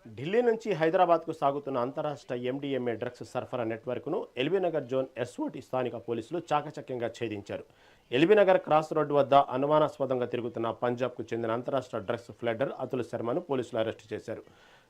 ఢిల్లీ నుంచి హైదరాబాద్కు సాగుతున్న అంతరాష్ట్ర ఎండిఎంఏ డ్రగ్స్ సరఫరా నెట్వర్క్ను ఎల్బీనగర్ జోన్ ఎస్ఓటి స్థానిక పోలీసులు చాకచక్యంగా ఛేదించారు. ఎల్బీనగర్ క్రాస్ రోడ్డు వద్ద అనుమానాస్పదంగా తిరుగుతున్న పంజాబ్కు చెందిన అంతరాష్ట్ర డ్రగ్స్ ఫ్లడర్ అతుల్ శర్మను పోలీసులు అరెస్టు చేశారు.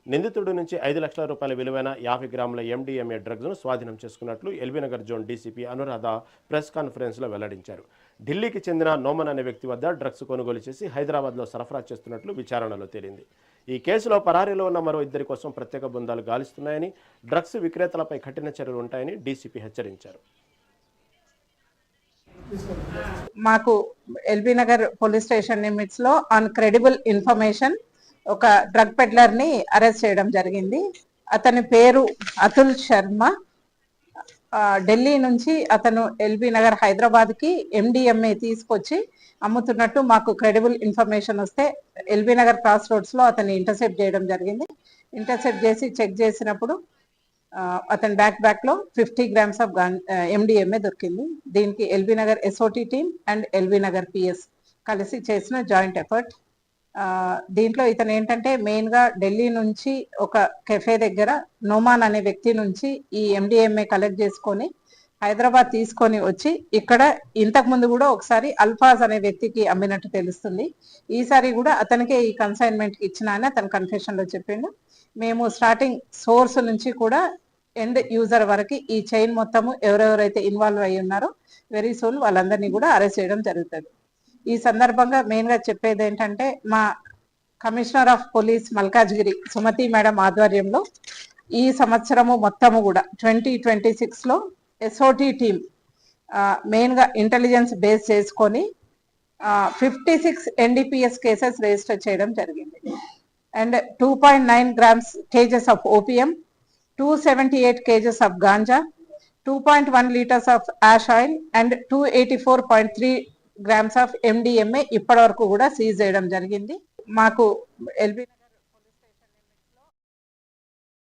నిందితుడి నుంచి 5 లక్షల రూపాయల విలువైన 50 గ్రాముల ఎండిఎంఏ డ్రగ్స్ను స్వాధీనం చేసుకున్నట్లు LB Nagar zone DCP Anuradha press కాన్ఫరెన్స్లో వెల్లడించారు. ఢిల్లీకి చెందిన నోమన్ అనే వ్యక్తి వద్ద డ్రగ్స్ కొనుగోలు చేసి హైదరాబాద్లో సరఫరా చేస్తున్నట్లు విచారణలో తేలింది. ఈ కేసులో పరారీలో ఉన్న మరో ఇద్దరి కోసం ప్రత్యేక బృందాలు గాలిస్తున్నాయని, డ్రగ్స్ విక్రేతలపై కఠిన చర్యలు ఉంటాయని డీసీపీ హెచ్చరించారు. మాకు LB Nagar police station limits లో ఆన్ క్రెడిబుల్ ఇన్ఫర్మేషన్ ఒక డ్రగ్ పెడ్లర్ ని అరెస్ట్ చేయడం జరిగింది. అతని పేరు అతుల్ శర్మ. ఢిల్లీ నుంచి అతను ఎల్బీ నగర్ హైదరాబాద్ కి ఎండిఎంఏ తీసుకొచ్చి అమ్ముతున్నట్టు మాకు క్రెడిబుల్ ఇన్ఫర్మేషన్ వస్తే ఎల్బీ నగర్ క్రాస్ రోడ్స్ లో అతన్ని ఇంటర్సెప్ట్ చేయడం జరిగింది. ఇంటర్సెప్ట్ చేసి చెక్ చేసినప్పుడు అతని బ్యాక్ లో 50 గ్రామ్స్ ఆఫ్ ఎండిఎంఏ దొరికింది. దీనికి LB Nagar SOT team and LB Nagar PS కలిసి చేసిన జాయింట్ ఎఫర్ట్. దీంట్లో ఇతను ఏంటంటే మెయిన్ గా ఢిల్లీ నుంచి ఒక కెఫే దగ్గర నోమాన్ అనే వ్యక్తి నుంచి ఈ ఎండిఎంఏ కలెక్ట్ చేసుకొని హైదరాబాద్ తీసుకొని వచ్చి ఇక్కడ ఇంతకు ముందు కూడా ఒకసారి అల్ఫాజ్ అనే వ్యక్తికి అమ్మినట్టు తెలుస్తుంది. ఈసారి కూడా అతనికే ఈ కన్సైన్మెంట్ ఇచ్చిన అని అతను కన్ఫెషన్ లో చెప్పిండు. మేము స్టార్టింగ్ సోర్స్ నుంచి కూడా ఎండ్ యూజర్ వరకు ఈ చైన్ మొత్తము ఎవరెవరైతే ఇన్వాల్వ్ అయ్యి ఉన్నారో వెరీ సూన్ వాళ్ళందరినీ కూడా అరెస్ట్ చేయడం జరుగుతుంది. ఈ సందర్భంగా మెయిన్ గా చెప్పేది ఏంటంటే మా commissioner of police Malkajgiri Sumathi madam ఆధ్వర్యంలో ఈ సంవత్సరము మొత్తము కూడా 2026 లో ఎస్ఓటి టీమ్ మెయిన్ గా ఇంటెలిజెన్స్ బేస్ చేసుకొని 56 ఎన్డీపీఎస్ కేసెస్ రిజిస్టర్ చేయడం జరిగింది. And 2.9 grams kgs of opium, 278 kgs of ganja, 2.1 litres of hash oil and 284.3 grams of MDMA ఇప్పటి వరకు కూడా సీజ్ చేయడం జరిగింది. మాకు ఎల్బీ